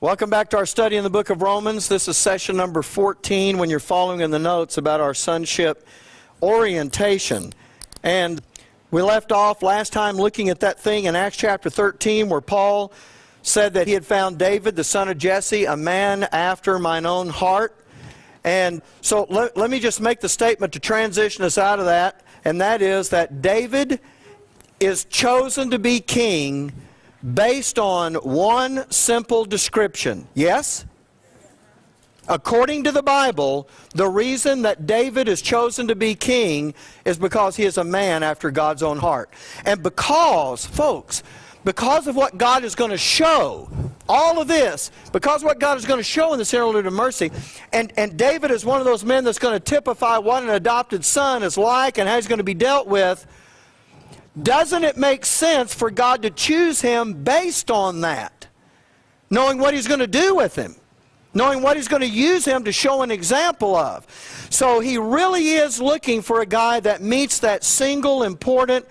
Welcome back to our study in the book of Romans. This is session number 14 when you're following in the notes about our sonship orientation. And we left off last time looking at that thing in Acts chapter 13 where Paul said that he had found David, the son of Jesse, a man after mine own heart. And so let me just make the statement to transition us out of that, and that is that David is chosen to be king based on one simple description. Yes? According to the Bible, the reason that David is chosen to be king is because he is a man after God's own heart. And because, folks, because of what God is going to show, all of this, because of what God is going to show in this interlude of mercy, and David is one of those men that's going to typify what an adopted son is like and how he's going to be dealt with. Doesn't it make sense for God to choose him based on that? Knowing what he's going to do with him. Knowing what he's going to use him to show an example of. So he really is looking for a guy that meets that single important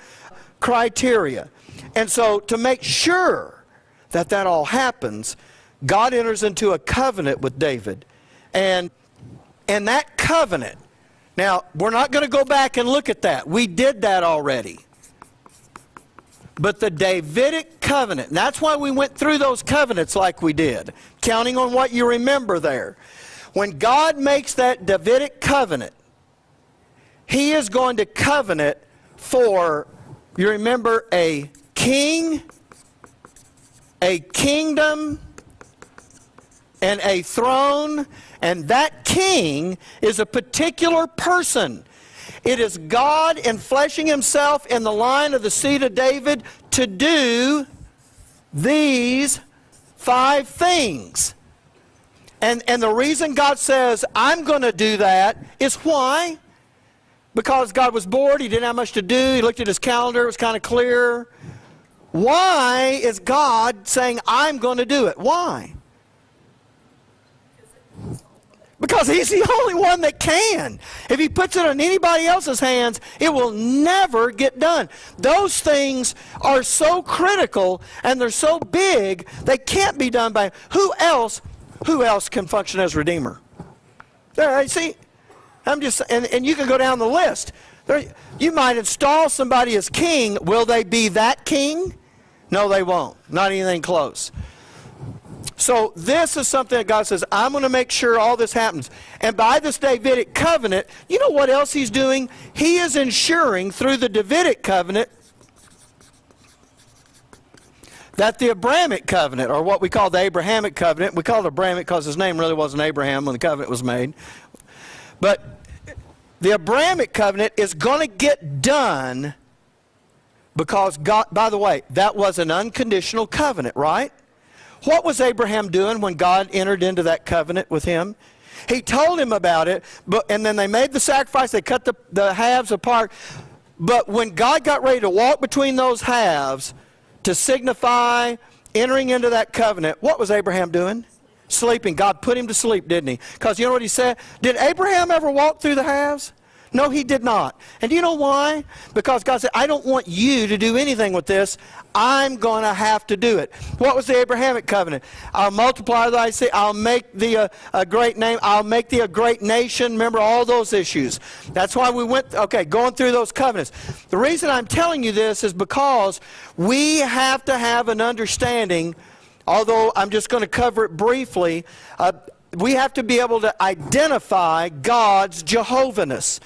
criteria. And so to make sure that that all happens, God enters into a covenant with David. And that covenant, now we're not going to go back and look at that. We did that already. But the Davidic covenant, and that's why we went through those covenants like we did, counting on what you remember there. When God makes that Davidic covenant, he is going to covenant for, you remember, a king, a kingdom, and a throne. And that king is a particular person. It is God enfleshing himself in the line of the seed of David to do these 5 things. And the reason God says, I'm going to do that is why? Because God was bored, he didn't have much to do, he looked at his calendar, it was kind of clear. Why is God saying, I'm going to do it? Why? Because he's the only one that can. If he puts it in anybody else's hands, it will never get done. Those things are so critical and they're so big, they can't be done by who else can function as Redeemer? There, see, I'm just, and you can go down the list. You might install somebody as king. Will they be that king? No, they won't. Not anything close. So this is something that God says, I'm going to make sure all this happens. And by this Davidic covenant, you know what else he's doing? He is ensuring through the Davidic covenant that the Abrahamic covenant, or what we call the Abrahamic covenant, we call it Abrahamic because his name really wasn't Abraham when the covenant was made. But the Abrahamic covenant is going to get done because God, by the way, that was an unconditional covenant, right? What was Abraham doing when God entered into that covenant with him? He told him about it, and then they made the sacrifice. They cut the halves apart. But when God got ready to walk between those halves to signify entering into that covenant, what was Abraham doing? Sleeping. God put him to sleep, didn't he? Because you know what he said? Did Abraham ever walk through the halves? No, he did not. And do you know why? Because God said, I don't want you to do anything with this. I'm going to have to do it. What was the Abrahamic covenant? I'll multiply thy seed. I'll make thee a great name. I'll make thee a great nation. Remember all those issues. That's why we went, going through those covenants. The reason I'm telling you this is because we have to have an understanding, although I'm just going to cover it briefly, we have to be able to identify God's Jehovahness.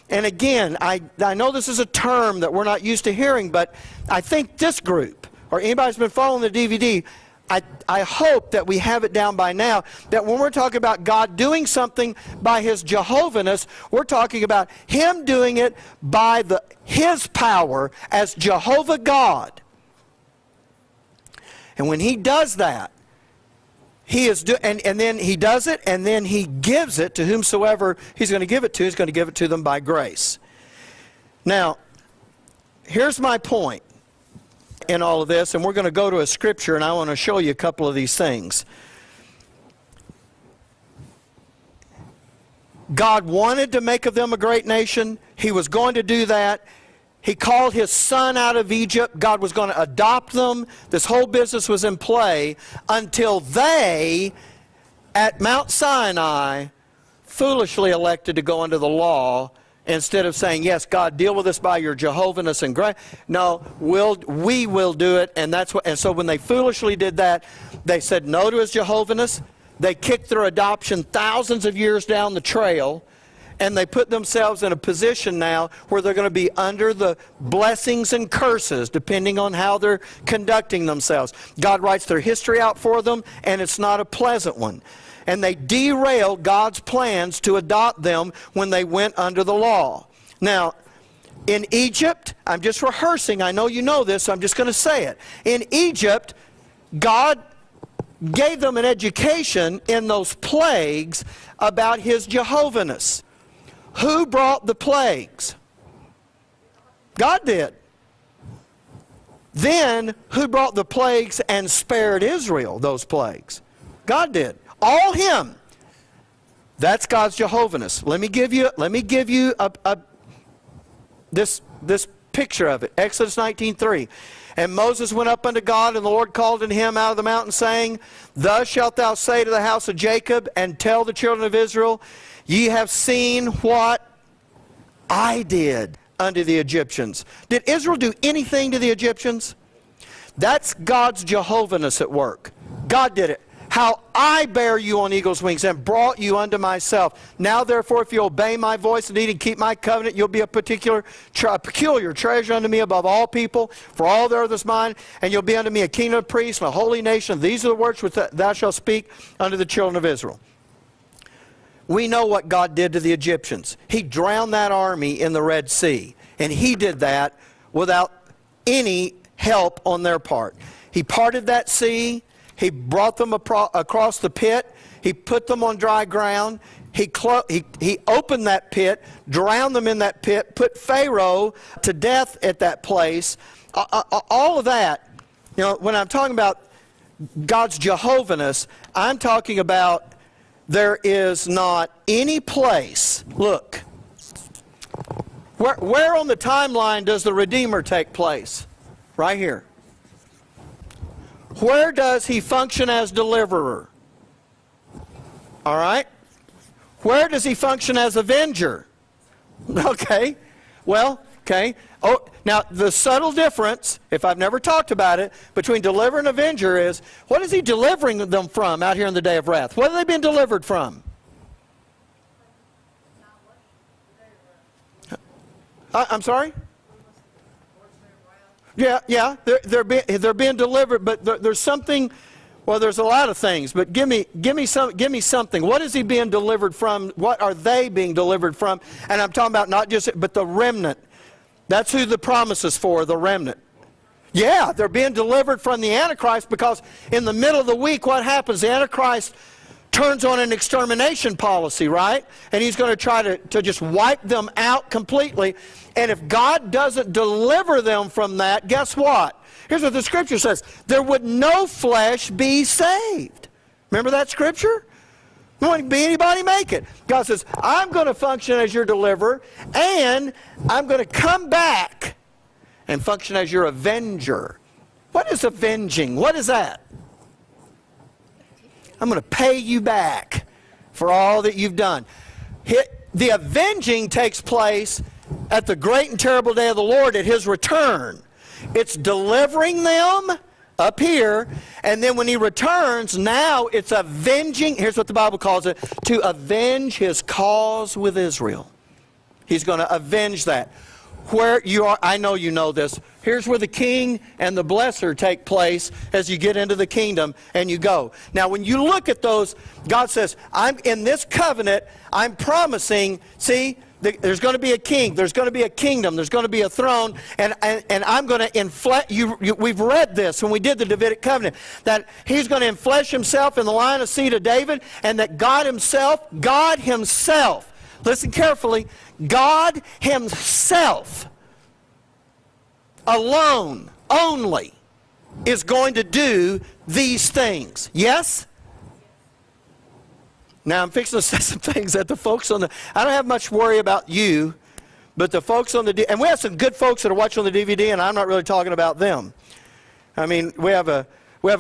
And again, I know this is a term that we're not used to hearing, but I think this group, or anybody who's been following the DVD, I hope that we have it down by now, that when we're talking about God doing something by his Jehovahness, we're talking about him doing it by his power as Jehovah God. And when he does that, and then he does it, and then he gives it to whomsoever he's going to give it to. He's going to give it to them by grace. Now, here's my point in all of this, and we're going to go to a scripture, and I want to show you a couple of these things. God wanted to make of them a great nation. He was going to do that. He called his son out of Egypt. God was going to adopt them. This whole business was in play until they, at Mount Sinai, foolishly elected to go under the law instead of saying, yes, God, deal with us by your Jehovahness and grace. No, we will do it. And so when they foolishly did that, they said no to his Jehovahness. They kicked their adoption thousands of years down the trail. And they put themselves in a position now where they're going to be under the blessings and curses, depending on how they're conducting themselves. God writes their history out for them, and it's not a pleasant one. And they derailed God's plans to adopt them when they went under the law. Now, in Egypt, I'm just rehearsing. I know you know this, so I'm just going to say it. In Egypt, God gave them an education in those plagues about his Jehovahness. Who brought the plagues? God did. Then, who brought the plagues and spared Israel those plagues? God did. All him. That's God's Jehovahness. Let me give you this picture of it. Exodus 19:3. And Moses went up unto God, and the Lord called unto him out of the mountain, saying, Thus shalt thou say to the house of Jacob, and tell the children of Israel, Ye have seen what I did unto the Egyptians. Did Israel do anything to the Egyptians? That's God's Jehovahness at work. God did it. How I bare you on eagle's wings and brought you unto myself. Now therefore, if you obey my voice indeed and keep my covenant, you'll be a peculiar treasure unto me above all people, for all the earth is mine, and you'll be unto me a kingdom of priests and a holy nation. These are the words which thou shalt speak unto the children of Israel. We know what God did to the Egyptians. He drowned that army in the Red Sea. And he did that without any help on their part. He parted that sea. He brought them across the pit. He put them on dry ground. He opened that pit, drowned them in that pit, put Pharaoh to death at that place. All of that, you know, when I'm talking about God's Jehovahness, I'm talking about there is not any place. Look, where on the timeline does the Redeemer take place? Right here. Where does he function as deliverer? All right. Where does he function as avenger? Okay. Well, okay. Oh, now the subtle difference, if I've never talked about it, between deliverer and avenger is, what is he delivering them from out here in the day of wrath? What have they been delivered from? I'm sorry? Yeah, they're being delivered, but there's something. Well, there's a lot of things, but give me something. What is he being delivered from? What are they being delivered from? And I'm talking about not just, but the remnant. That's who the promise is for, the remnant. Yeah, they're being delivered from the Antichrist, because in the middle of the week, what happens? The Antichrist turns on an extermination policy, right? And he's going to try to just wipe them out completely. And if God doesn't deliver them from that, guess what? Here's what the scripture says. There would no flesh be saved. Remember that scripture? Won't be anybody make it. God says, I'm going to function as your deliverer, and I'm going to come back and function as your avenger. What is avenging? What is that? I'm going to pay you back for all that you've done. The avenging takes place at the great and terrible day of the Lord at his return. It's delivering them up here, and then when he returns, now it's avenging. Here's what the Bible calls it: to avenge his cause with Israel. He's going to avenge that. Where you are, I know you know this. Here's where the king and the blesser take place as you get into the kingdom and you go. Now, when you look at those, God says, I'm in this covenant, I'm promising, see, there's going to be a king, there's going to be a kingdom, there's going to be a throne, and I'm going to inflect, we've read this when we did the Davidic covenant, that he's going to inflesh himself in the line of seed of David, and that God himself, listen carefully, God himself alone, only, is going to do these things. Yes? Now I'm fixing to say some things that the folks on the, I don't have much worry about you, But the folks on the and we have some good folks that are watching on the DVD, and I'm not really talking about them. I mean, we have a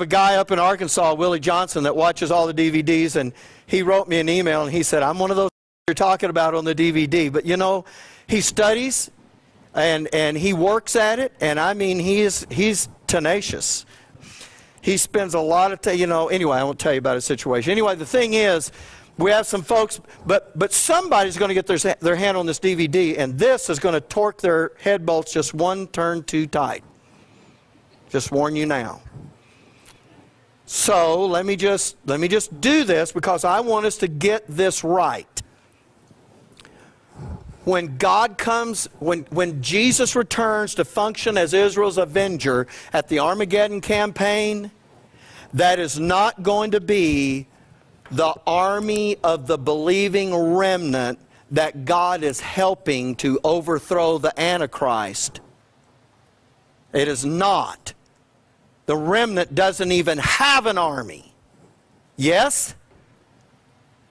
guy up in Arkansas, Willie Johnson, that watches all the DVDs, and he wrote me an email, and he said, I'm one of those you're talking about on the DVD. But, you know, he studies, and he works at it, and I mean, he's tenacious. He spends a lot of time, you know, anyway, I won't tell you about his situation. Anyway, the thing is, we have some folks, but somebody's going to get their hand on this DVD, and this is going to torque their head bolts just one turn too tight. Just warn you now. So let me just do this because I want us to get this right. When God comes, when Jesus returns to function as Israel's avenger at the Armageddon campaign, that is not going to be the army of the believing remnant that God is helping to overthrow the Antichrist. It is not. The remnant doesn't even have an army. Yes?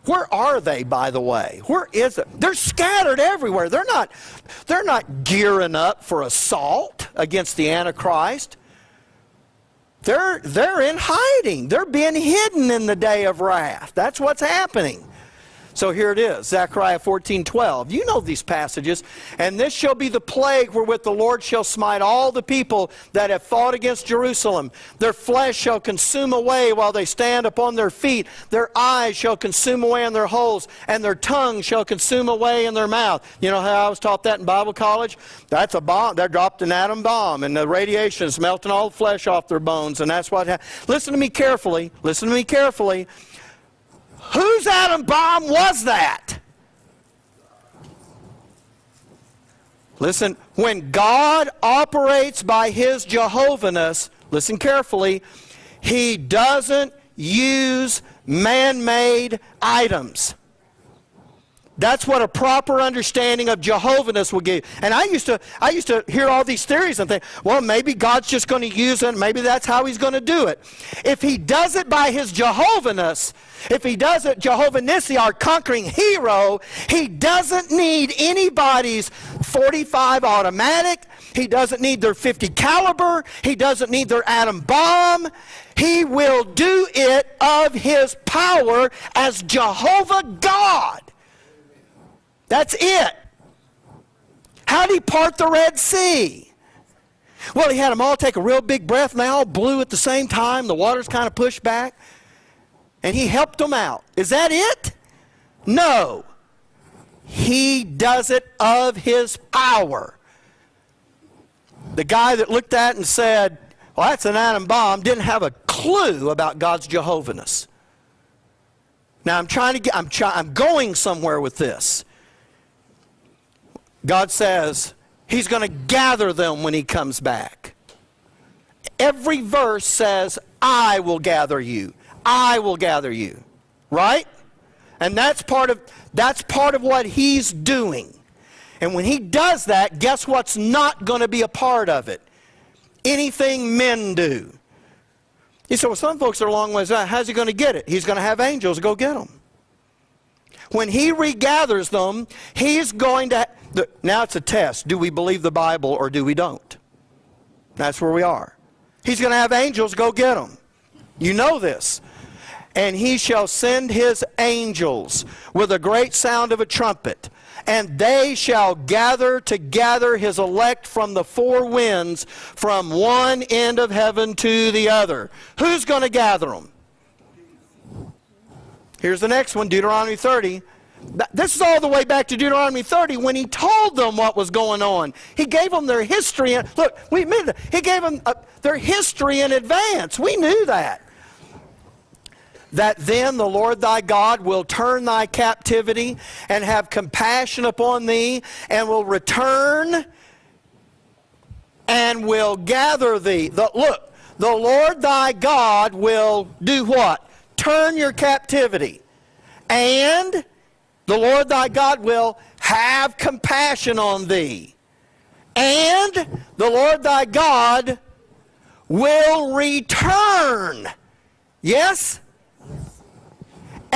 Where are they, by the way? Where is it? They're scattered everywhere. They're not gearing up for assault against the Antichrist. They're in hiding. They're being hidden in the day of wrath. That's what's happening. So here it is, Zechariah 14:12. You know these passages. And this shall be the plague wherewith the Lord shall smite all the people that have fought against Jerusalem. Their flesh shall consume away while they stand upon their feet. Their eyes shall consume away in their holes, and their tongue shall consume away in their mouth. You know how I was taught that in Bible college? That's a bomb. They dropped an atom bomb, and the radiation is melting all the flesh off their bones, and that's what happened. Listen to me carefully. Listen to me carefully. Whose atom bomb was that? Listen, when God operates by His Jehovah-ness, listen carefully, He doesn't use man-made items. That's what a proper understanding of Jehovah-ness will give. And I used to hear all these theories and think, well, maybe God's just going to use it, maybe that's how He's going to do it. If He does it by His Jehovah-ness, if He does it, Jehovah Nissi, our conquering hero, He doesn't need anybody's 45 automatic. He doesn't need their 50 caliber. He doesn't need their atom bomb. He will do it of His power as Jehovah God. That's it. How did He part the Red Sea? Well, He had them all take a real big breath, and they all blew at the same time. The water's kind of pushed back. And He helped them out. Is that it? No. He does it of His power. The guy that looked at it and said, well, that's an atom bomb, didn't have a clue about God's Jehovah-ness. Now, I'm going somewhere with this. God says He's going to gather them when He comes back. Every verse says, I will gather you. I will gather you. Right? And that's part of what He's doing. And when He does that, guess what's not going to be a part of it? Anything men do. You say, well, some folks are a long ways out. How's He going to get it? He's going to have angels go get them. When He regathers them, He's going to... Now it's a test. Do we believe the Bible or do we don't? That's where we are. He's going to have angels go get them. You know this. And He shall send His angels with a great sound of a trumpet, and they shall gather together His elect from the four winds, from one end of heaven to the other. Who's going to gather them? Here's the next one, Deuteronomy 30. This is all the way back to Deuteronomy 30 when He told them what was going on. He gave them their history. Look, we admitted it. He gave them their history in advance. We knew that. That then the Lord thy God will turn thy captivity and have compassion upon thee, and will return and will gather thee. Look, the Lord thy God will do what? Turn your captivity. And the Lord thy God will have compassion on thee. And the Lord thy God will return. Yes?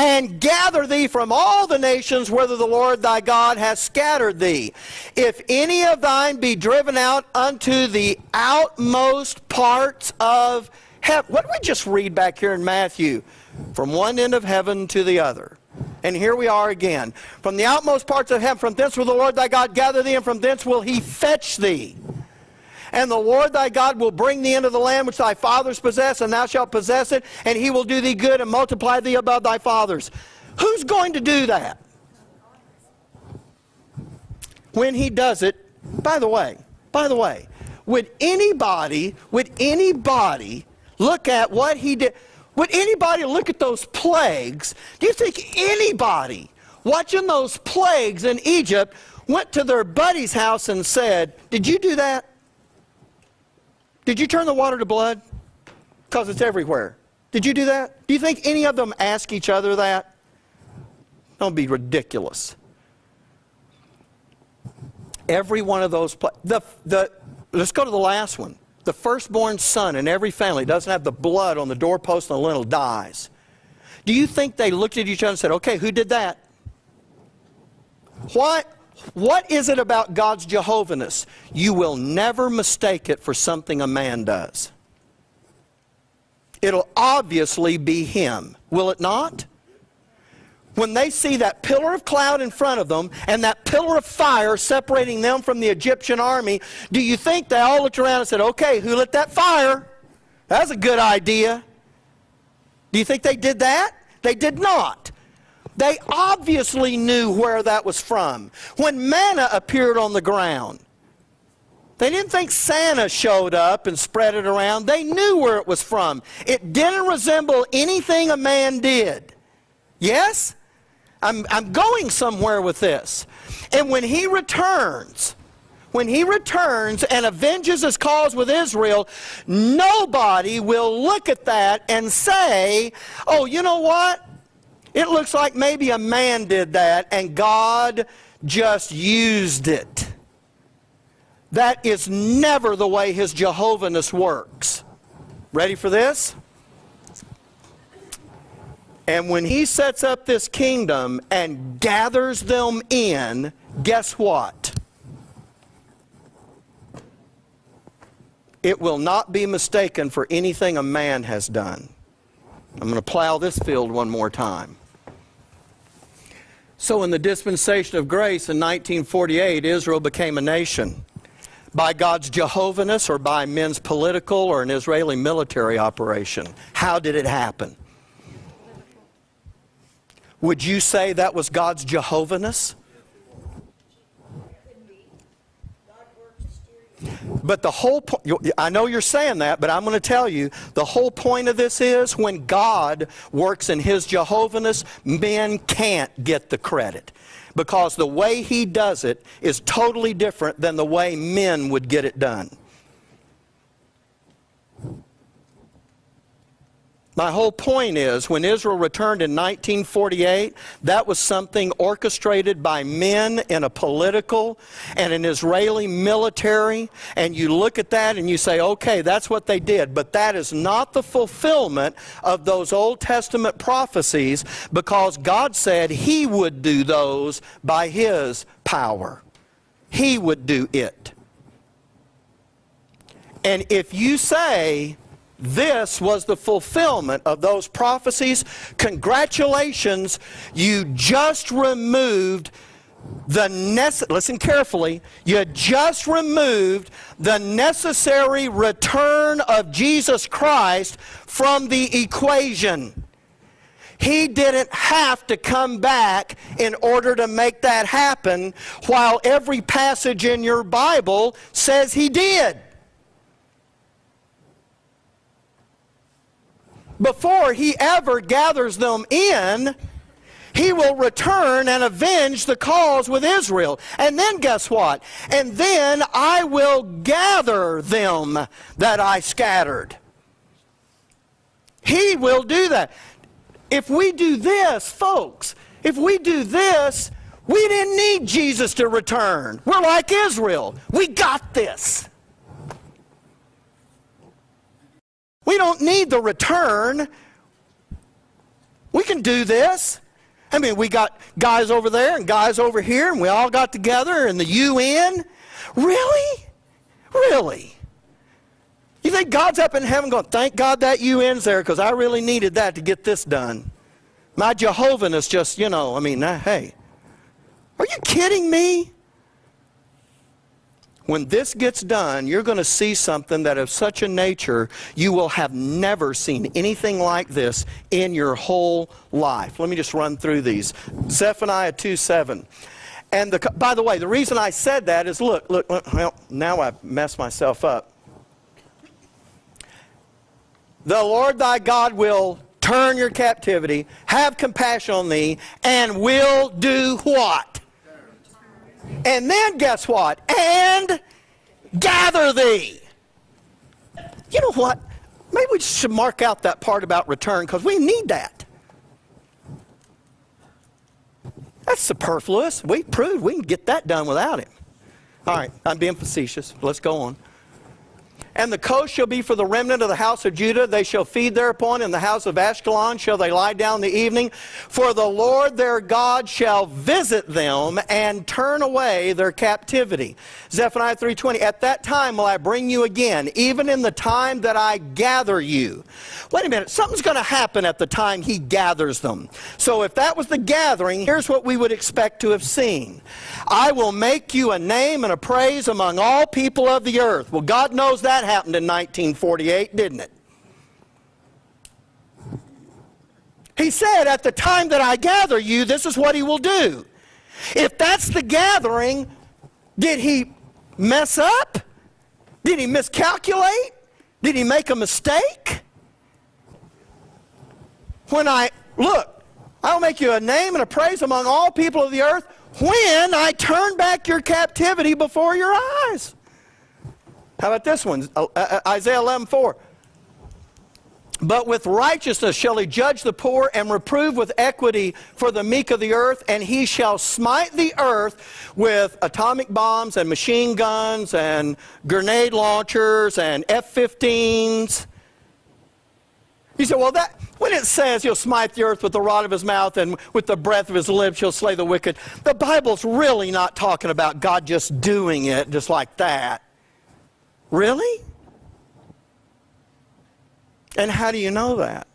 and gather thee from all the nations whither the Lord thy God hath scattered thee. If any of thine be driven out unto the outmost parts of heaven. What did we just read back here in Matthew? From one end of heaven to the other. And here we are again. From the outmost parts of heaven, from thence will the Lord thy God gather thee, and from thence will he fetch thee. And the Lord thy God will bring thee into the land which thy fathers possessed, and thou shalt possess it, and he will do thee good and multiply thee above thy fathers. Who's going to do that? When he does it, by the way, would anybody look at what he did? Would anybody look at those plagues? Do you think anybody watching those plagues in Egypt went to their buddy's house and said, did you do that? Did you turn the water to blood? Because it's everywhere. Did you do that? Do you think any of them ask each other that? Don't be ridiculous. Every one of those let's go to the last one. The firstborn son in every family doesn't have the blood on the doorpost and the lintel dies. Do you think they looked at each other and said, okay, who did that? What is it about God's Jehovahness? You will never mistake it for something a man does. It'll obviously be him, will it not? When they see that pillar of cloud in front of them and that pillar of fire separating them from the Egyptian army, do you think they all looked around and said, okay, who lit that fire? That's a good idea. Do you think they did that? They did not. They obviously knew where that was from. When manna appeared on the ground, they didn't think Santa showed up and spread it around. They knew where it was from. It didn't resemble anything a man did. Yes? I'm going somewhere with this. And when he returns and avenges his cause with Israel, nobody will look at that and say, oh, you know what? It looks like maybe a man did that and God just used it. That is never the way his Jehovahness works. Ready for this? And when he sets up this kingdom and gathers them in, guess what? It will not be mistaken for anything a man has done. I'm going to plow this field one more time. So in the dispensation of grace in 1948, Israel became a nation. By God's Jehovahness or by men's political or an Israeli military operation. How did it happen? Would you say that was God's Jehovahness? But the whole point, I know you're saying that, but I'm going to tell you, the whole point of this is when God works in his Jehovahness, men can't get the credit. Because the way he does it is totally different than the way men would get it done. My whole point is, when Israel returned in 1948, that was something orchestrated by men in a political and an Israeli military, and you look at that and you say, okay, that's what they did, but that is not the fulfillment of those Old Testament prophecies, because God said he would do those by his power. He would do it. And if you say this was the fulfillment of those prophecies, congratulations, you just removed listen carefully, you just removed the necessary return of Jesus Christ from the equation. He didn't have to come back in order to make that happen, while every passage in your Bible says he did. Before he ever gathers them in, he will return and avenge the cause with Israel. And then guess what? And then I will gather them that I scattered. He will do that. If we do this, folks, if we do this, we didn't need Jesus to return. We're like Israel. We got this. We don't need the return. We can do this. I mean, we got guys over there and guys over here, and we all got together in the UN. Really? Really? You think God's up in heaven going, thank God that UN's there because I really needed that to get this done. My Jehovah-ness just, hey. Are you kidding me? When this gets done, you're going to see something that of such a nature you will have never seen anything like this in your whole life. Let me just run through these. Zephaniah 2:7. And by the way, the reason I said that is, look, well, now I've messed myself up. The Lord thy God will turn your captivity, have compassion on thee, and will do what? And then guess what? And gather thee. You know what? Maybe we should mark out that part about return because we need that. That's superfluous. We proved we can get that done without him. All right, I'm being facetious. Let's go on. And the coast shall be for the remnant of the house of Judah. They shall feed thereupon. In the house of Ashkelon shall they lie down the evening. For the Lord their God shall visit them and turn away their captivity. Zephaniah 3:20. At that time will I bring you again, even in the time that I gather you. Wait a minute. Something's going to happen at the time he gathers them. So if that was the gathering, here's what we would expect to have seen. I will make you a name and a praise among all people of the earth. Well, God knows that happened in 1948, didn't it? He said, at the time that I gather you, this is what he will do. If that's the gathering, did he mess up? Did he miscalculate? Did he make a mistake? Look, I'll make you a name and a praise among all people of the earth when I turn back your captivity before your eyes. How about this one? Isaiah 11:4. But with righteousness shall he judge the poor and reprove with equity for the meek of the earth, and he shall smite the earth with atomic bombs and machine guns and grenade launchers and F-15s. You say, well, when it says he'll smite the earth with the rod of his mouth and with the breath of his lips he'll slay the wicked, the Bible's really not talking about God just doing it just like that. Really? And how do you know that?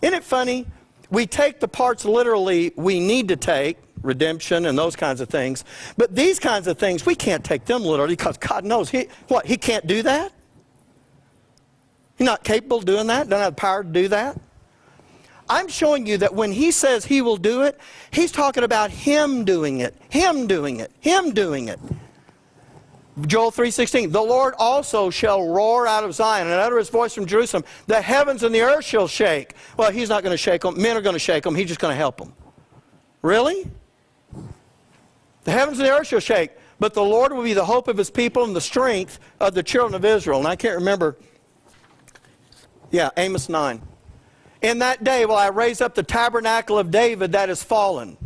Isn't it funny? We take the parts literally we need to take, redemption and those kinds of things, but these kinds of things, we can't take them literally because God knows. He can't do that? He's not capable of doing that? Doesn't have the power to do that? I'm showing you that when he says he will do it, he's talking about him doing it, him doing it, him doing it. Joel 3:16, the Lord also shall roar out of Zion and utter his voice from Jerusalem. The heavens and the earth shall shake. Well, he's not going to shake them. Men are going to shake them. He's just going to help them. Really? The heavens and the earth shall shake, but the Lord will be the hope of his people and the strength of the children of Israel. And I can't remember. Yeah, Amos 9. In that day will I raise up the tabernacle of David that is fallen,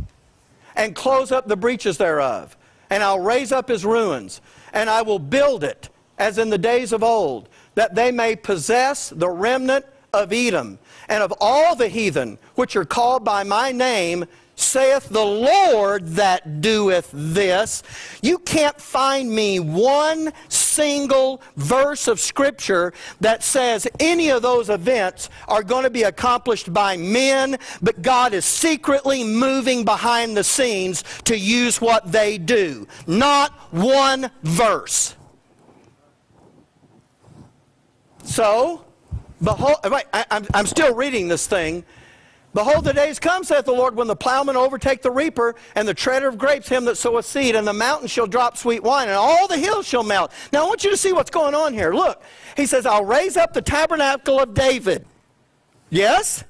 and close up the breaches thereof. And I'll raise up his ruins, and I will build it as in the days of old, that they may possess the remnant of Edom, and of all the heathen which are called by my name, saith the Lord that doeth this. You can't find me one single verse of Scripture that says any of those events are going to be accomplished by men, but God is secretly moving behind the scenes to use what they do. Not one verse. So, behold, I'm still reading this thing. Behold, the days come, saith the Lord, when the plowman overtake the reaper, and the treader of grapes him that soweth seed, and the mountains shall drop sweet wine, and all the hills shall melt. Now, I want you to see what's going on here. Look, he says, I'll raise up the tabernacle of David. Yes?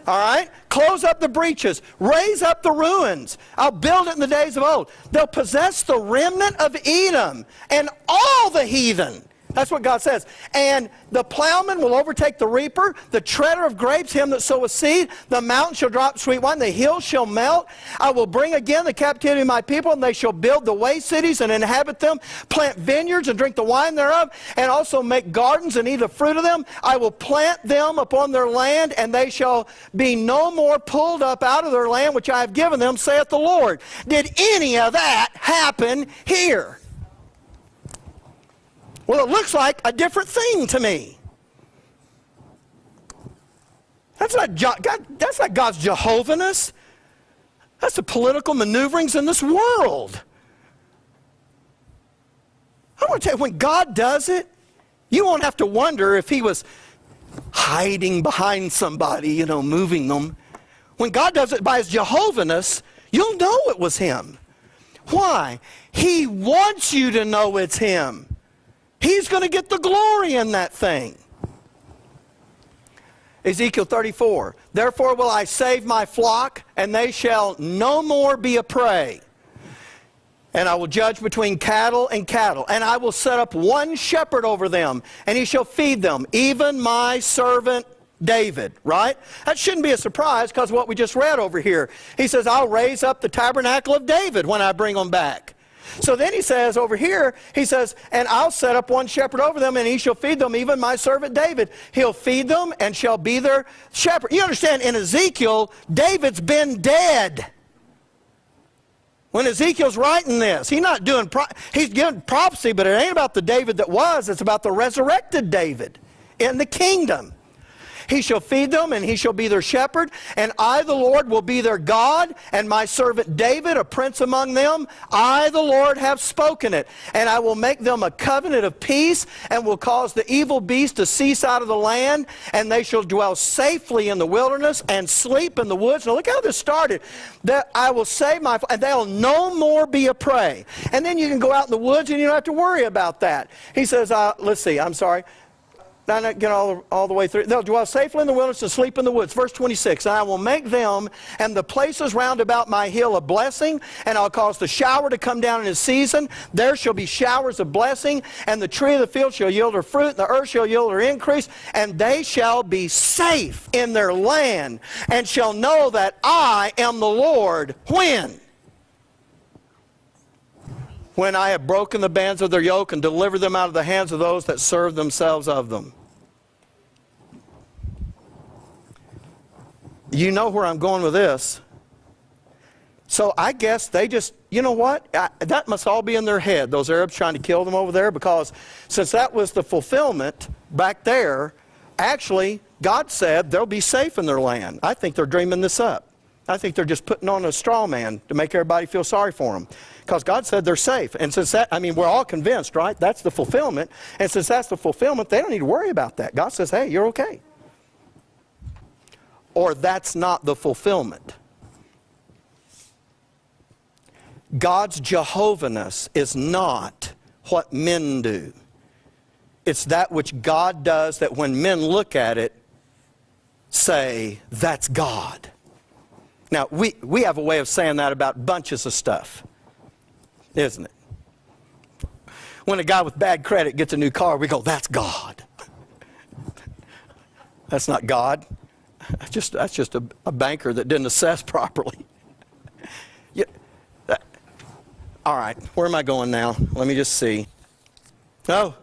All right? Close up the breaches. Raise up the ruins. I'll build it in the days of old. They'll possess the remnant of Edom, and all the heathen. That's what God says. And the plowman will overtake the reaper, the treader of grapes, him that soweth seed. The mountain shall drop sweet wine, the hills shall melt. I will bring again the captivity of my people, and they shall build the waste cities and inhabit them, plant vineyards and drink the wine thereof, and also make gardens and eat the fruit of them. I will plant them upon their land, and they shall be no more pulled up out of their land, which I have given them, saith the Lord. Did any of that happen here? Well, it looks like a different thing to me. That's not God's Jehovah-ness. That's the political maneuverings in this world. I want to tell you, when God does it, you won't have to wonder if he was hiding behind somebody, moving them. When God does it by his Jehovah-ness, you'll know it was him. Why? He wants you to know it's him. He's going to get the glory in that thing. Ezekiel 34. Therefore will I save my flock, and they shall no more be a prey. And I will judge between cattle and cattle. And I will set up one shepherd over them, and he shall feed them, even my servant David. Right? That shouldn't be a surprise, because what we just read over here. He says, I'll raise up the tabernacle of David when I bring them back. So then he says over here, he says, and I'll set up one shepherd over them, and he shall feed them, even my servant David. He'll feed them and shall be their shepherd. You understand, in Ezekiel, David's been dead. When Ezekiel's writing this, he's giving prophecy, but it ain't about the David that was. It's about the resurrected David in the kingdom. He shall feed them, and he shall be their shepherd. And I, the Lord, will be their God, and my servant David, a prince among them. I, the Lord, have spoken it. And I will make them a covenant of peace, and will cause the evil beast to cease out of the land. And they shall dwell safely in the wilderness, and sleep in the woods. Now look how this started. That I will save my, and they'll no more be a prey. And then you can go out in the woods, and you don't have to worry about that. He says, let's see, I'm sorry. Not get all the way through. They'll dwell safely in the wilderness and sleep in the woods. Verse 26, and I will make them and the places round about my hill a blessing, and I'll cause the shower to come down in its season. There shall be showers of blessing, and the tree of the field shall yield her fruit, and the earth shall yield her increase, and they shall be safe in their land, and shall know that I am the Lord. When? When I have broken the bands of their yoke and delivered them out of the hands of those that serve themselves of them. You know where I'm going with this. So I guess they just, you know what? That must all be in their head, those Arabs trying to kill them over there, because since that was the fulfillment back there, actually God said they'll be safe in their land. I think they're dreaming this up. I think they're just putting on a straw man to make everybody feel sorry for them. Because God said they're safe. And since that, we're all convinced, right? That's the fulfillment. And since that's the fulfillment, they don't need to worry about that. God says, hey, you're okay. Or that's not the fulfillment. God's Jehovah-ness is not what men do. It's that which God does that when men look at it, say, that's God. Now, we have a way of saying that about bunches of stuff, isn't it? When a guy with bad credit gets a new car, we go, that's God. That's not God. That's just a banker that didn't assess properly. All right, where am I going now? Let me just see. Oh,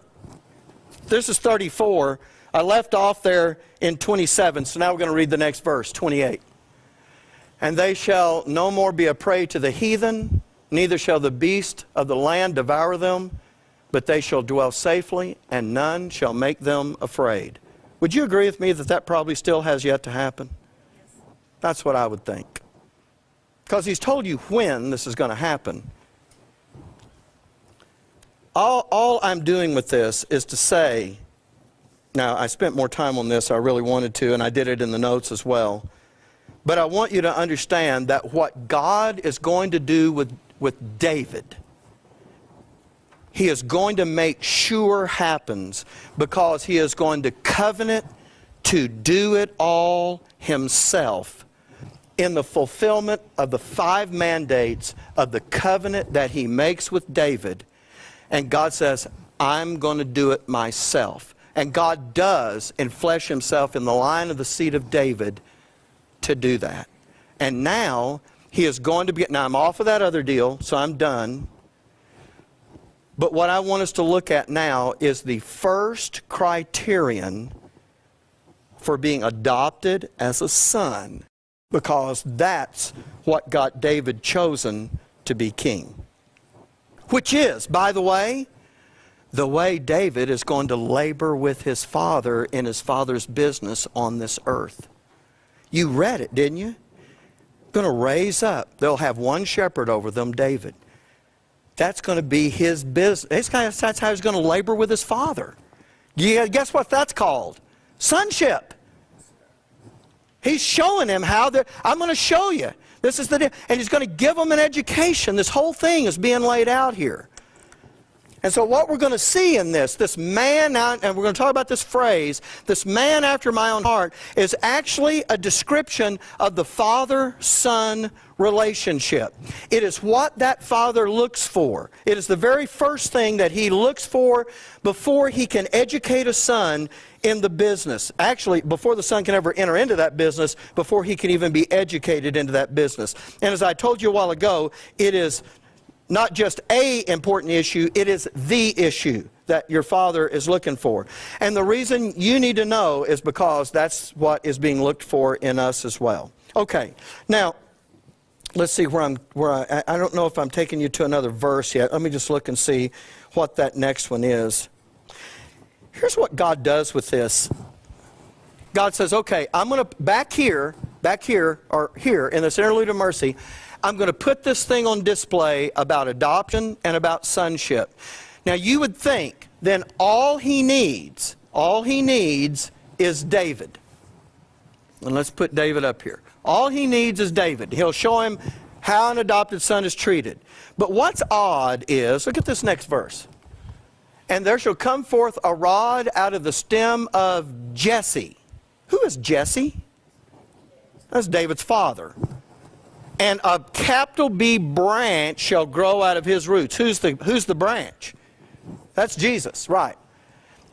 this is 34. I left off there in 27, so now we're going to read the next verse, 28. And they shall no more be a prey to the heathen, neither shall the beast of the land devour them, but they shall dwell safely, and none shall make them afraid. Would you agree with me that that probably still has yet to happen? Yes. That's what I would think. Because he's told you when this is going to happen. All I'm doing with this is to say, now I spent more time on this, I really wanted to, and I did it in the notes as well. But I want you to understand that what God is going to do with David, he is going to make sure happens, because he is going to covenant to do it all himself in the fulfillment of the 5 mandates of the covenant that he makes with David. And God says, I'm going to do it myself. And God does enflesh himself in the line of the seed of David to do that. And now he is going to be, now I'm off of that other deal, so I'm done. But what I want us to look at now is the first criterion for being adopted as a son, because that's what got David chosen to be king. Which is, by the way David is going to labor with his father in his father's business on this earth. You read it, didn't you? Going to raise up. They'll have one shepherd over them, David. That's going to be his business. That's how he's going to labor with his father. Yeah, guess what that's called? Sonship. He's showing him how I'm going to show you. This is and he's going to give him an education. This whole thing is being laid out here. And so what we're going to see in this man, and we're going to talk about this phrase, this man after my own heart, is actually a description of the father-son relationship. It is what that father looks for. It is the very first thing that he looks for before he can educate a son in the business. Actually, before the son can ever enter into that business, before he can even be educated into that business. And as I told you a while ago, it is not just an important issue, it is the issue that your father is looking for. And the reason you need to know is because that's what is being looked for in us as well. Okay, now, let's see I don't know if I'm taking you to another verse yet. Let me just look and see what that next one is. Here's what God does with this. God says, okay, I'm going to, back here, or here, in this interlude of mercy, I'm going to put this thing on display about adoption and about sonship. Now you would think then all he needs is David. And let's put David up here. All he needs is David. He'll show him how an adopted son is treated. But what's odd is, look at this next verse. And there shall come forth a rod out of the stem of Jesse. Who is Jesse? That's David's father. And a capital B branch shall grow out of his roots. Who's the branch? That's Jesus, right.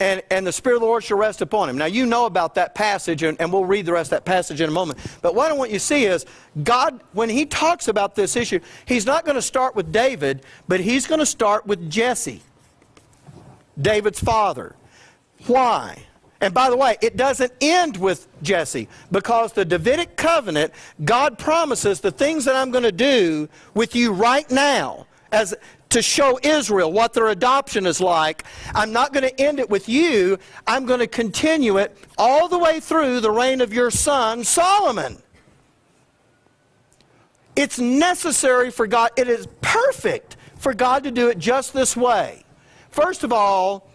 And the Spirit of the Lord shall rest upon him. Now you know about that passage, and we'll read the rest of that passage in a moment. But what I want you to see is, God, when he talks about this issue, he's not going to start with David, but he's going to start with Jesse, David's father. Why? And by the way, it doesn't end with Jesse, because the Davidic covenant, God promises the things that I'm going to do with you right now as to show Israel what their adoption is like. I'm not going to end it with you. I'm going to continue it all the way through the reign of your son, Solomon. It's necessary for God. It is perfect for God to do it just this way. First of all,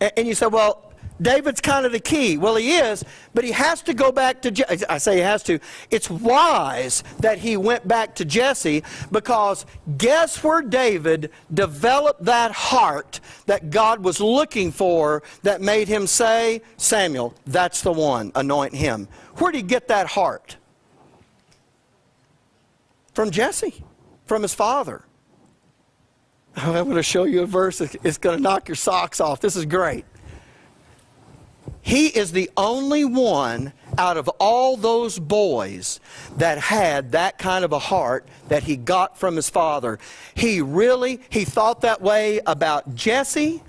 and you say, well, David's kind of the key. Well, he is, but he has to go back to Jesse. I say he has to. It's wise that he went back to Jesse, because guess where David developed that heart that God was looking for, that made him say, Samuel, that's the one, anoint him. Where did he get that heart? From Jesse, from his father. I'm going to show you a verse. It's going to knock your socks off. This is great. He is the only one out of all those boys that had that kind of a heart that he got from his father. He thought that way about Jesse,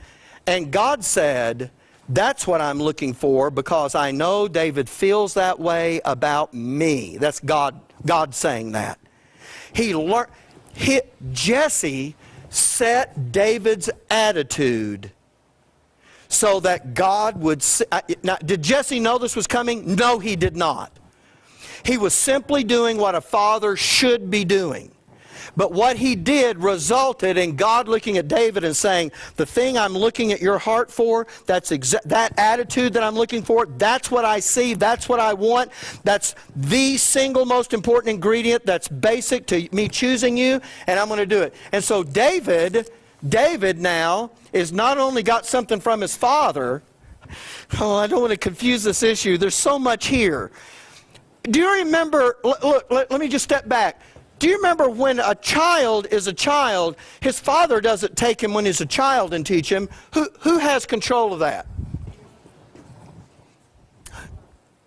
and God said, that's what I'm looking for, because I know David feels that way about me. That's God saying that. Jesse set David's attitude so that God would see. Now, did Jesse know this was coming? No, he did not. He was simply doing what a father should be doing. But what he did resulted in God looking at David and saying, the thing I'm looking at your heart for, that attitude that I'm looking for, that's what I see, that's what I want, that's the single most important ingredient that's basic to me choosing you, and I'm going to do it. And so David now is not only got something from his father. Oh, I don't want to confuse this issue. There's so much here. Do you remember, look, let me just step back. Do you remember when a child is a child, his father doesn't take him when he's a child and teach him? Who has control of that?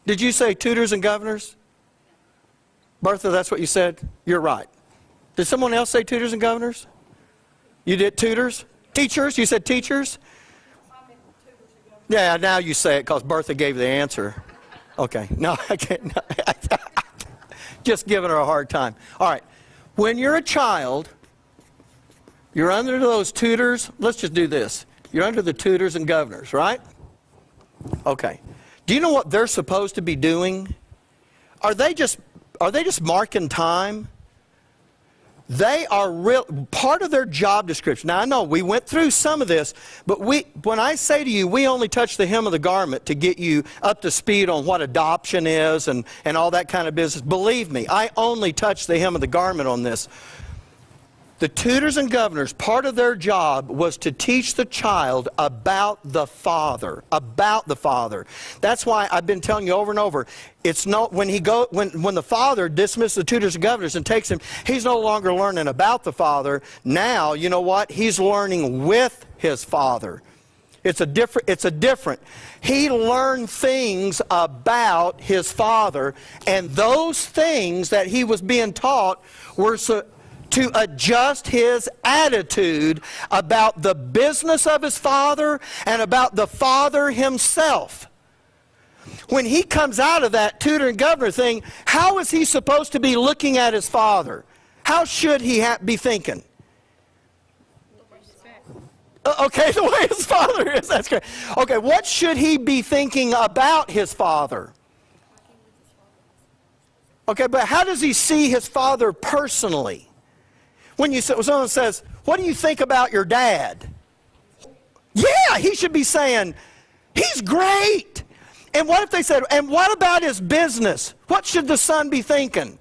Did you say tutors and governors? Bertha, that's what you said? You're right. Did someone else say tutors and governors? You did tutors? Teachers? You said teachers? Yeah, now you say it because Bertha gave the answer. Okay. No, I can't. No, just giving her a hard time. All right. When you're a child, you're under those tutors. Let's just do this. You're under the tutors and governors, right? Okay. Do you know what they're supposed to be doing? Are they just marking time? They are part of their job description. Now, I know we went through some of this, but when I say to you, we only touch the hem of the garment to get you up to speed on what adoption is and all that kind of business. Believe me, I only touch the hem of the garment on this. The tutors and governors, part of their job was to teach the child about the Father. About the Father. That's why I've been telling you over and over, it's not when the Father dismisses the tutors and governors and takes him, he's no longer learning about the Father. Now, you know what? He's learning with his Father. It's a different. He learned things about his Father, and those things that he was being taught were to adjust his attitude about the business of his Father and about the Father himself. When he comes out of that tutor and governor thing, how is he supposed to be looking at his Father? How should he be thinking? Okay, the way his Father is. That's great. Okay, what should he be thinking about his Father? Okay, but how does he see his Father personally? When someone says, what do you think about your dad? Yeah, he should be saying, he's great. And what if they said, and what about his business? What should the son be thinking?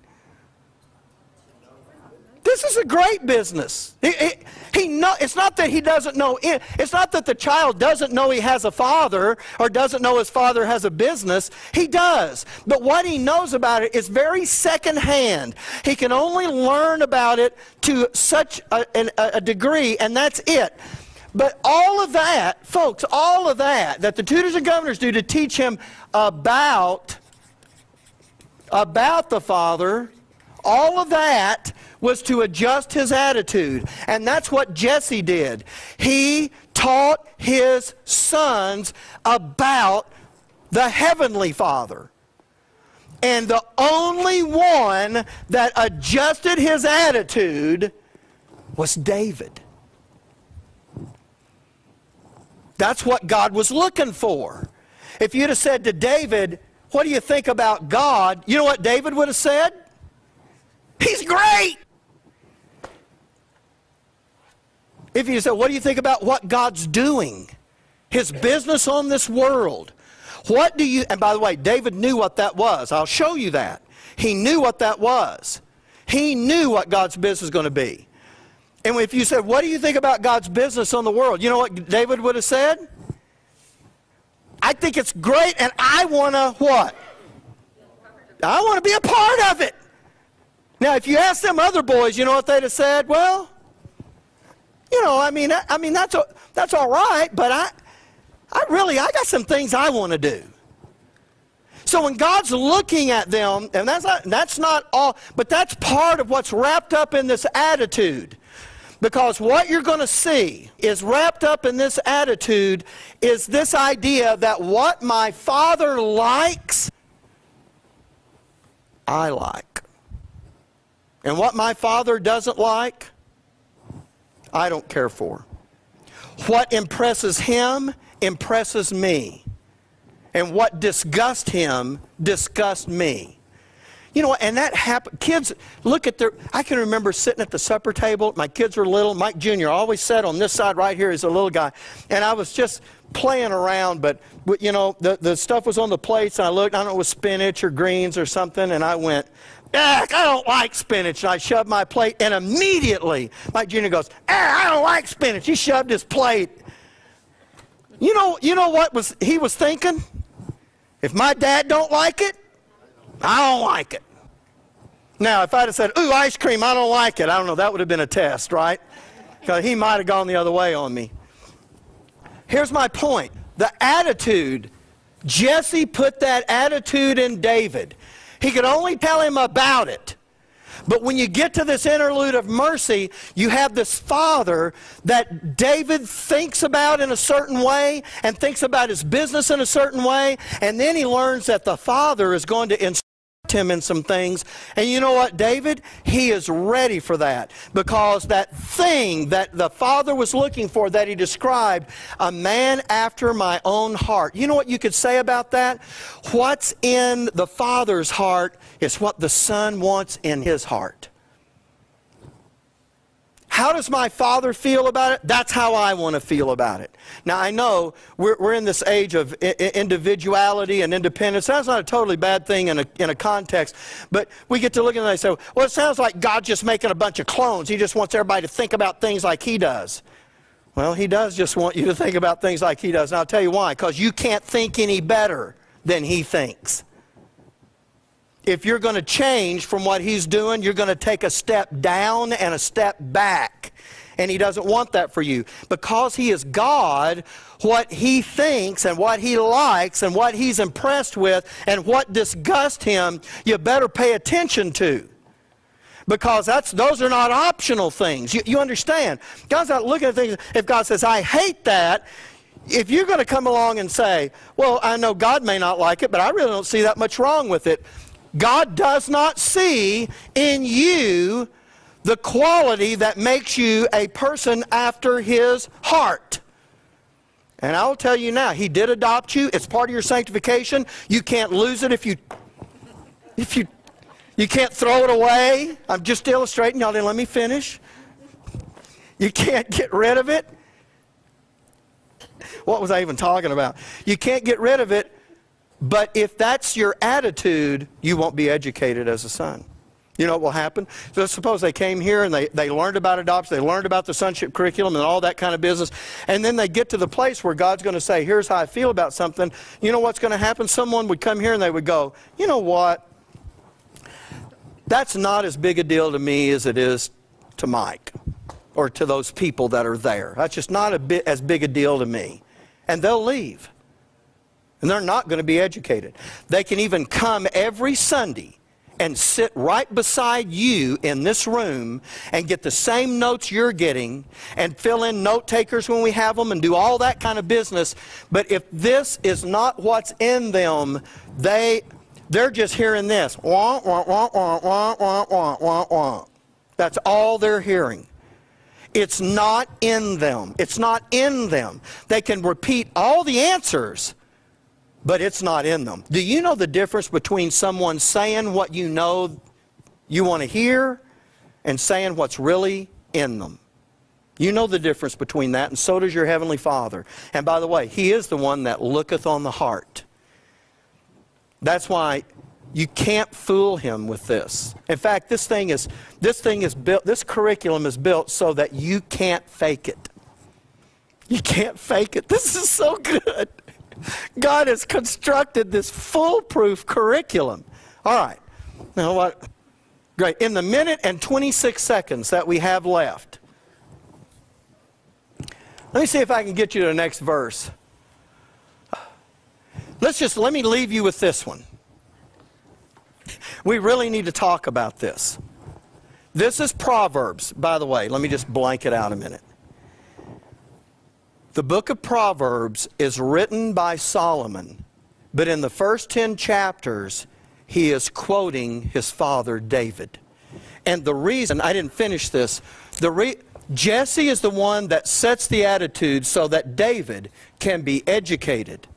This is a great business. It's not that he doesn't know. It's not that the child doesn't know he has a father or doesn't know his father has a business. He does. But what he knows about it is very secondhand. He can only learn about it to such a degree, and that's it. But all of that, folks, all of that the tutors and governors do to teach him about the Father, all of that was to adjust his attitude. And that's what Jesse did. He taught his sons about the Heavenly Father. And the only one that adjusted his attitude was David. That's what God was looking for. If you'd have said to David, what do you think about God? You know what David would have said? He's great. If you said, what do you think about what God's doing? His business on this world. And by the way, David knew what that was. I'll show you that. He knew what that was. He knew what God's business was going to be. And if you said, what do you think about God's business on the world? You know what David would have said? I think it's great, and I want to what? I want to be a part of it. Now, if you ask them other boys, you know what they'd have said? Well, you know, I mean that's all right, but I got some things I want to do. So when God's looking at them, and that's not all, but that's part of what's wrapped up in this attitude. Because what you're going to see is wrapped up in this attitude is this idea that what my Father likes, I like. And what my Father doesn't like, I don't care for. What impresses him impresses me. And what disgusts him disgusts me. You know, and that happened. Kids, look at I can remember sitting at the supper table. My kids were little. Mike Jr. always sat on this side right here as a little guy. And I was just playing around, but you know, the stuff was on the plates, and I looked, I don't know, it was spinach or greens or something, and I went, I don't like spinach. And I shoved my plate, and immediately Mike Jr. goes, I don't like spinach. He shoved his plate. You know what he was thinking? If my dad don't like it, I don't like it. Now, if I'd have said, ooh, ice cream, I don't like it, I don't know, that would have been a test, right? Because he might have gone the other way on me. Here's my point. The attitude, Jesse put that attitude in David. He could only tell him about it. But when you get to this interlude of mercy, you have this father that David thinks about in a certain way and thinks about his business in a certain way. And then he learns that the father is going to instruct him in some things. And you know what, David? He is ready for that. Because that thing that the father was looking for that he described, a man after my own heart. You know what you could say about that? What's in the father's heart is what the son wants in his heart. How does my father feel about it? That's how I want to feel about it. Now, I know we're in this age of individuality and independence. That's not a totally bad thing in a context. But we get to look at it and they say, well, it sounds like God's just making a bunch of clones. He just wants everybody to think about things like he does. Well, he does just want you to think about things like he does. And I'll tell you why. Because you can't think any better than he thinks. If you're going to change from what he's doing, you're going to take a step down and a step back. And he doesn't want that for you. Because he is God, what he thinks and what he likes and what he's impressed with and what disgusts him, you better pay attention to. Because those are not optional things. You understand? God's not looking at things. If God says, I hate that, if you're going to come along and say, well, I know God may not like it, but I really don't see that much wrong with it. God does not see in you the quality that makes you a person after his heart. And I will tell you now, he did adopt you. It's part of your sanctification. You can't lose it if you can't throw it away. I'm just illustrating. Y'all didn't let me finish. You can't get rid of it. What was I even talking about? You can't get rid of it. But if that's your attitude, you won't be educated as a son. You know what will happen? So suppose they came here and they learned about adoption, they learned about the sonship curriculum and all that kind of business, and then they get to the place where God's going to say, here's how I feel about something. You know what's going to happen? Someone would come here and they would go, you know what? That's not as big a deal to me as it is to Mike or to those people that are there. That's just not as big a deal to me. And they'll leave. And they're not going to be educated. They can even come every Sunday and sit right beside you in this room and get the same notes you're getting and fill in note takers when we have them and do all that kind of business. But if this is not what's in them, they're just hearing this. Wah, wah, wah, wah, wah, wah, wah, wah, wah. That's all they're hearing. It's not in them. It's not in them. They can repeat all the answers, but it's not in them. Do you know the difference between someone saying what you know you want to hear and saying what's really in them? You know the difference between that, and so does your Heavenly Father. And by the way, He is the one that looketh on the heart. That's why you can't fool Him with this. In fact, this curriculum is built so that you can't fake it. You can't fake it. This is so good. God has constructed this foolproof curriculum. All right. Now what? Great. In the minute and 26 seconds that we have left, let me see if I can get you to the next verse. Let me leave you with this one. We really need to talk about this. This is Proverbs, by the way. Let me just blank it out a minute. The book of Proverbs is written by Solomon, but in the first 10 chapters, he is quoting his father David. And the reason, I didn't finish this, Jesse is the one that sets the attitude so that David can be educated.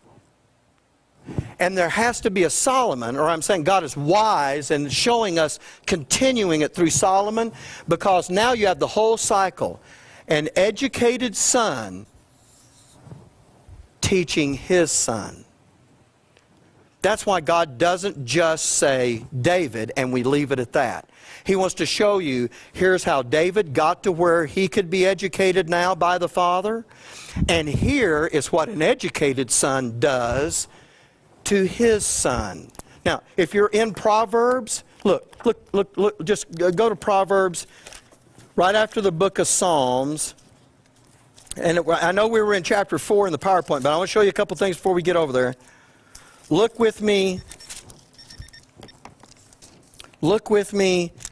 And there has to be a Solomon, or I'm saying God is wise and showing us, continuing it through Solomon, because now you have the whole cycle. An educated son teaching his son. That's why God doesn't just say David and we leave it at that. He wants to show you, here's how David got to where he could be educated now by the Father. And here is what an educated son does to his son. Now, if you're in Proverbs, Look, just go to Proverbs right after the book of Psalms. And I know we were in chapter 4 in the PowerPoint, but I want to show you a couple things before we get over there. Look with me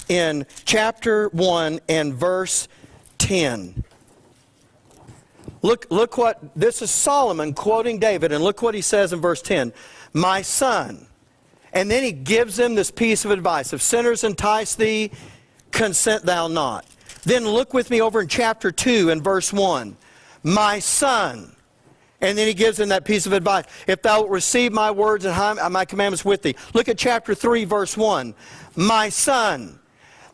in chapter 1 and verse 10. Look what, this is Solomon quoting David, and look what he says in verse 10. My son. And then he gives him this piece of advice. If sinners entice thee, consent thou not. Then look with me over in chapter 2 and verse 1. My son. And then he gives him that piece of advice. If thou wilt receive my words and hide my commandments with thee. Look at chapter 3 verse 1. My son.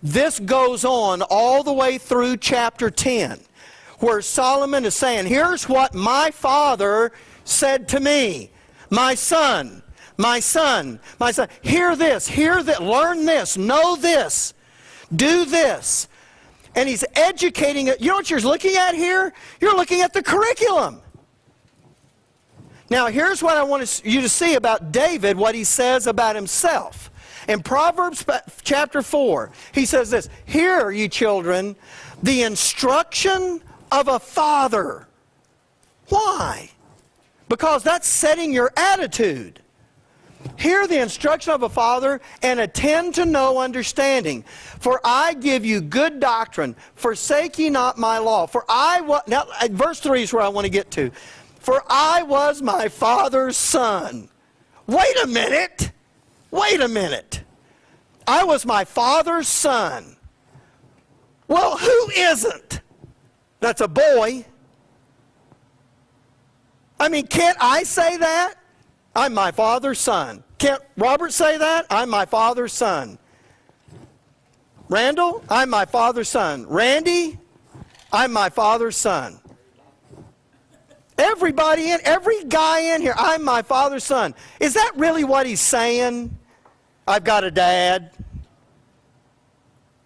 This goes on all the way through chapter 10. Where Solomon is saying, here's what my father said to me. My son. My son, my son, hear this, learn this, know this, do this. And he's educating it. You know what you're looking at here? You're looking at the curriculum. Now, here's what I want you to see about David, what he says about himself. In Proverbs chapter 4, he says this, hear, ye children, the instruction of a father. Why? Because that's setting your attitude. Hear the instruction of a father and attend to know understanding. For I give you good doctrine. Forsake ye not my law. For I was, now verse 3 is where I want to get to. For I was my father's son. Wait a minute. Wait a minute. I was my father's son. Well, who isn't? That's a boy. I mean, can't I say that? I'm my father's son. Can't Robert say that? I'm my father's son. Randall, I'm my father's son. Randy, I'm my father's son. Every guy in here, I'm my father's son. Is that really what he's saying? I've got a dad.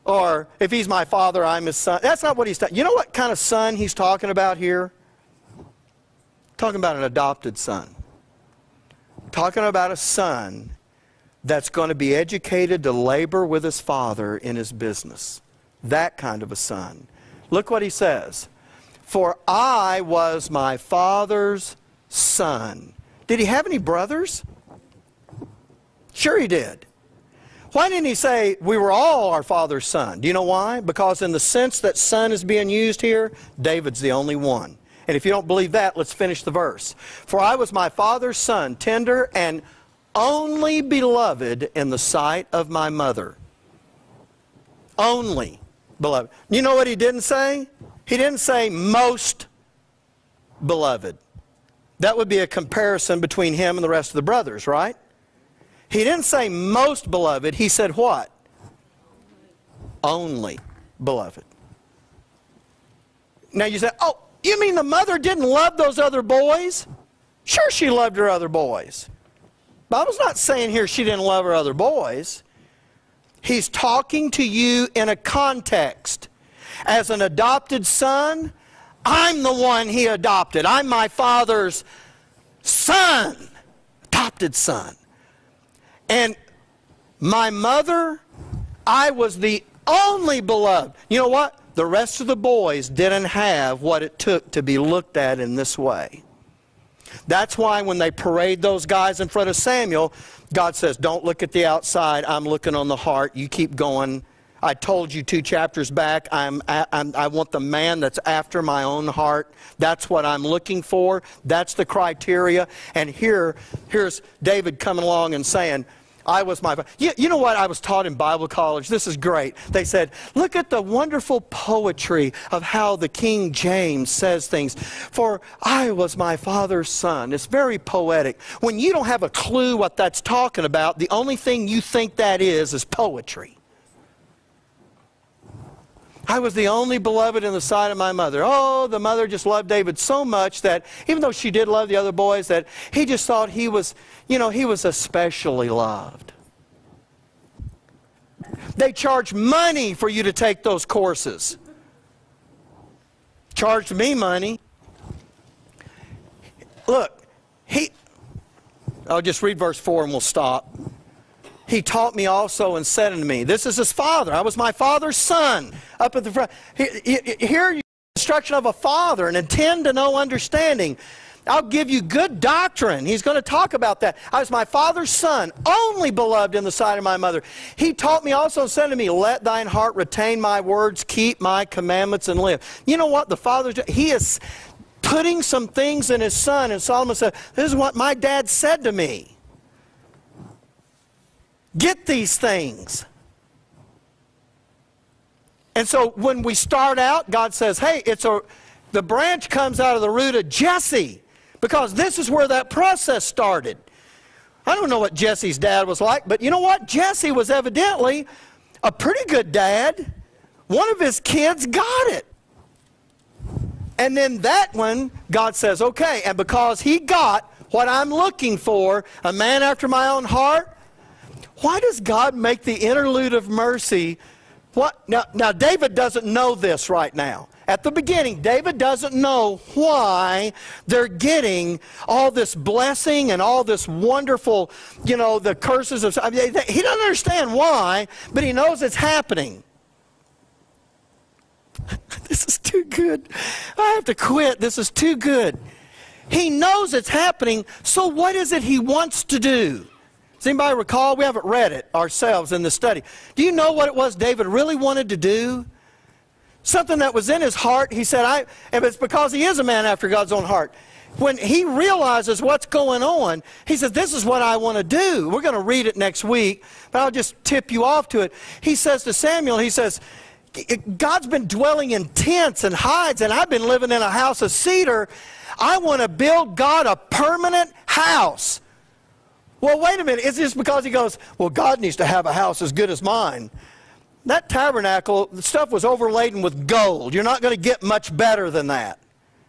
Or if he's my father, I'm his son. That's not what he's saying. You know what kind of son he's talking about here? Talking about an adopted son. Talking about a son that's going to be educated to labor with his father in his business. That kind of a son. Look what he says. For I was my father's son. Did he have any brothers? Sure he did. Why didn't he say we were all our father's son? Do you know why? Because in the sense that son is being used here, David's the only one. And if you don't believe that, let's finish the verse. For I was my father's son, tender and only beloved in the sight of my mother. Only beloved. You know what he didn't say? He didn't say most beloved. That would be a comparison between him and the rest of the brothers, right? He didn't say most beloved. He said what? Only beloved. Now you say, oh, you mean the mother didn't love those other boys? Sure she loved her other boys. Bible's not saying here she didn't love her other boys. He's talking to you in a context. As an adopted son, I'm the one he adopted. I'm my father's son. Adopted son. And my mother, I was the only beloved. You know what? The rest of the boys didn't have what it took to be looked at in this way. That's why when they parade those guys in front of Samuel, God says, don't look at the outside. I'm looking on the heart. You keep going. I told you 2 chapters back, I want the man that's after my own heart. That's what I'm looking for. That's the criteria. And here's David coming along and saying, I was my... You know what I was taught in Bible college? This is great. They said, look at the wonderful poetry of how the King James says things. For I was my father's son. It's very poetic. When you don't have a clue what that's talking about, the only thing you think that is poetry. I was the only beloved in the sight of my mother. Oh, the mother just loved David so much that even though she did love the other boys, that he just thought he was, you know, he was especially loved. They charged money for you to take those courses. Charged me money. Look, I'll just read verse 4 and we'll stop. he taught me also and said unto me, this is his father. I was my father's son up at the front. Hear you instruction of a father and intend to know understanding. I'll give you good doctrine. He's going to talk about that. I was my father's son, only beloved in the sight of my mother. He taught me also and said to me, let thine heart retain my words, keep my commandments, and live. You know what? The Father, he is putting some things in his son, and Solomon said, this is what my dad said to me. Get these things. And so when we start out, God says, hey, the branch comes out of the root of Jesse, because this is where that process started. I don't know what Jesse's dad was like, but you know what? Jesse was evidently a pretty good dad. One of his kids got it. And then that one, God says, okay, and because he got what I'm looking for, a man after my own heart, why does God make the interlude of mercy? What? Now, David doesn't know this right now. At the beginning, David doesn't know why they're getting all this blessing and all this wonderful, the curses of... he doesn't understand why, but he knows it's happening. This is too good. I have to quit. This is too good. He knows it's happening, so what is it he wants to do? Does anybody recall? We haven't read it ourselves in the study. Do you know what it was David really wanted to do? Something that was in his heart. He said, and it's because he is a man after God's own heart. When he realizes what's going on, he says, this is what I want to do. We're going to read it next week, but I'll just tip you off to it. He says to Samuel, he says, God's been dwelling in tents and hides, and I've been living in a house of cedar. I want to build God a permanent house. Well, wait a minute. Is this because he goes, well, God needs to have a house as good as mine? That tabernacle, the stuff was overladen with gold. You're not going to get much better than that.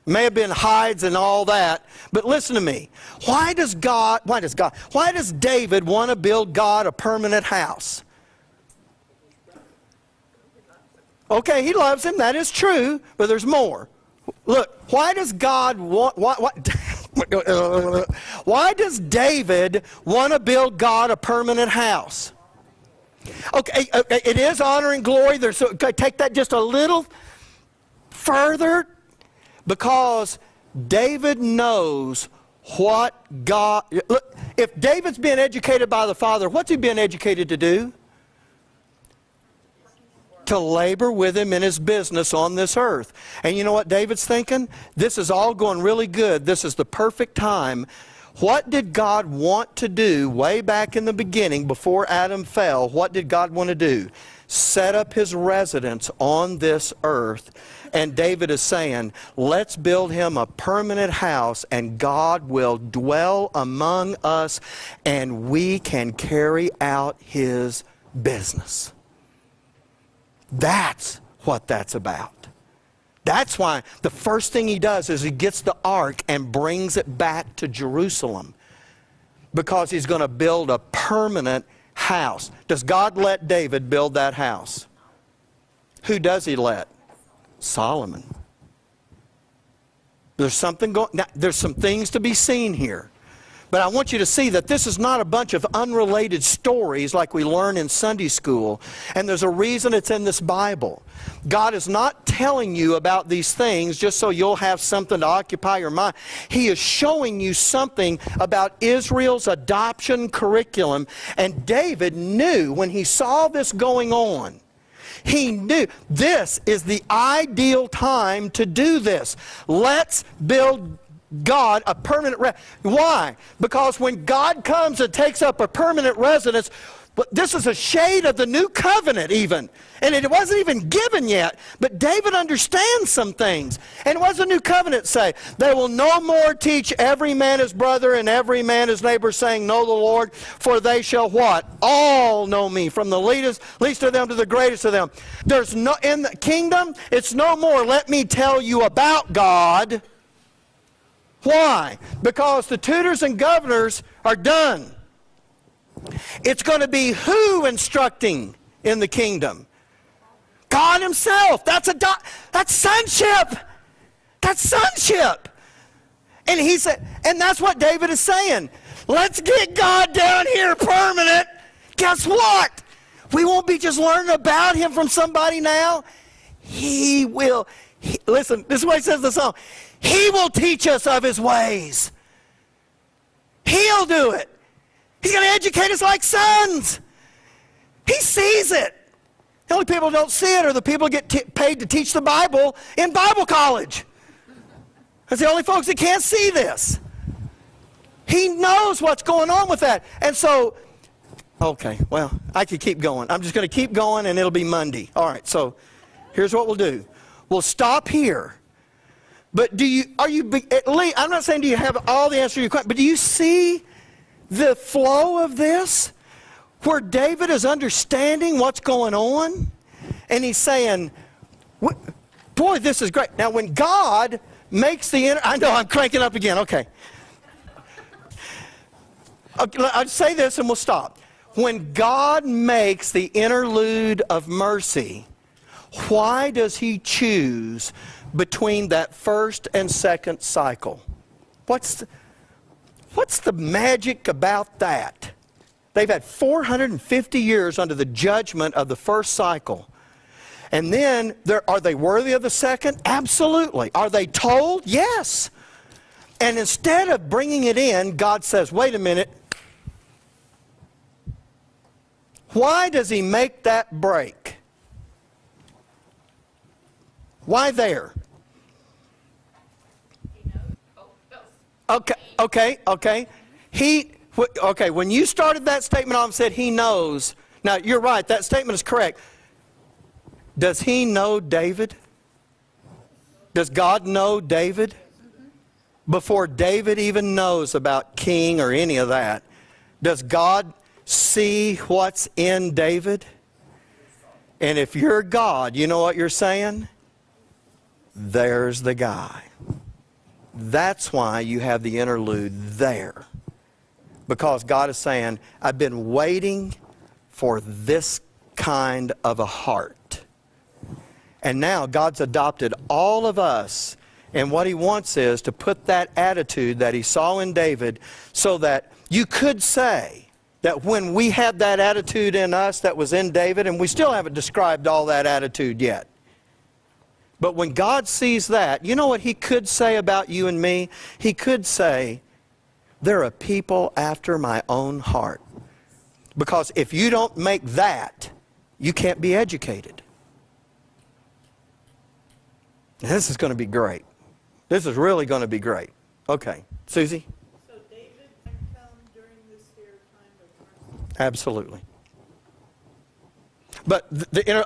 It may have been hides and all that. But listen to me. Why does David want to build God a permanent house? Okay, he loves him. That is true. But there's more. Look, why does God want... Why does David want to build God a permanent house? Okay, it is honor and glory. Take that just a little further, because David knows what God... Look, if David's being educated by the Father, what's he being educated to do? To labor with him in his business on this earth. And you know what David's thinking? This is all going really good. This is the perfect time. What did God want to do way back in the beginning before Adam fell? What did God want to do? Set up his residence on this earth. And David is saying, let's build him a permanent house, and God will dwell among us, and we can carry out his business. That's what that's about. That's why the first thing he does is he gets the ark and brings it back to Jerusalem, because he's going to build a permanent house. Does God let David build that house? Who does he let? Solomon. There's some things to be seen here. But I want you to see that this is not a bunch of unrelated stories like we learn in Sunday school. And there's a reason it's in this Bible. God is not telling you about these things just so you'll have something to occupy your mind. He is showing you something about Israel's adoption curriculum. And David knew when he saw this going on, he knew this is the ideal time to do this. Let's build God a permanent residence. Why? Because when God comes and takes up a permanent residence, but this is a shade of the new covenant even. And it wasn't even given yet. But David understands some things. And what does the new covenant say? They will no more teach every man his brother and every man his neighbor, saying, know the Lord, for they shall what? All know me, from the least of them to the greatest of them. There's no, in the kingdom, it's no more, let me tell you about God. Why? Because the tutors and governors are done. It's going to be who instructing in the kingdom? God himself. That's sonship. That's sonship. And he said, and that's what David is saying. Let's get God down here permanent. guess what? We won't be just learning about him from somebody now. He will. Listen, this is what he says in the song. He will teach us of his ways. He'll do it. He's going to educate us like sons. He sees it. The only people who don't see it are the people who get paid to teach the Bible in Bible college. That's the only folks that can't see this. He knows what's going on with that. And so, okay, well, I could keep going. I'm just going to keep going and it'll be Monday. All right, so here's what we'll do. We'll stop here. But at least, I'm not saying do you have all the answers to your question, but do you see the flow of this? Where David is understanding what's going on, and he's saying, boy, this is great. Now, when God makes I know I'm cranking up again, okay. I'll say this and we'll stop. When God makes the interlude of mercy, why does he choose between that first and second cycle? What's the magic about that? They've had 450 years under the judgment of the first cycle. And then, are they worthy of the second? Absolutely. Are they told? Yes. And instead of bringing it in, God says, wait a minute. Why does he make that break? Why there? Okay. Okay, when you started that statement off and said he knows, now you're right, that statement is correct. Does he know David? Does God know David? Before David even knows about king or any of that, does God see what's in David? And if you're God, you know what you're saying? There's the guy. That's why you have the interlude there. Because God is saying, I've been waiting for this kind of a heart. And now God's adopted all of us. And what he wants is to put that attitude that he saw in David so that you could say that when we had that attitude in us that was in David, and we still haven't described all that attitude yet. But when God sees that, you know what he could say about you and me? He could say, they're a people after my own heart. Because if you don't make that, you can't be educated. This is going to be great. This is really going to be great. Okay. Susie? So David can come during this here time of mercy? Absolutely. But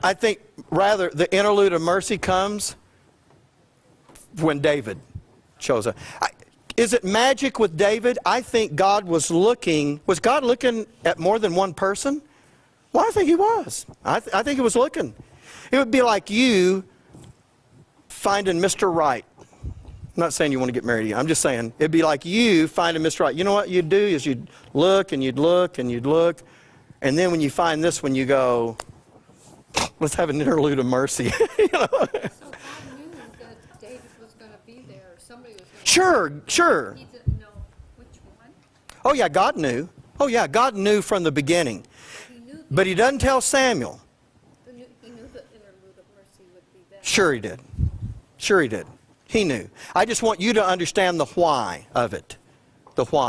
I think rather the interlude of mercy comes when David shows up. Is it magic with David? I think God was God looking at more than one person? Well, I think he was. I think he was looking. It would be like you finding Mr. Right. I'm not saying you want to get married to you. I'm just saying it'd be like you finding Mr. Right. You know what you'd do is you'd look and you'd look and you'd look. And then when you find this one, you go, let's have an interlude of mercy. You know? So God knew that David was going to be there. Or somebody was going to Sure. He didn't know which one. Oh, yeah, God knew. Oh, yeah, God knew from the beginning. But he doesn't tell Samuel. He knew the interlude of mercy would be there. Sure he did. Sure he did. He knew. I just want you to understand the why of it. The why.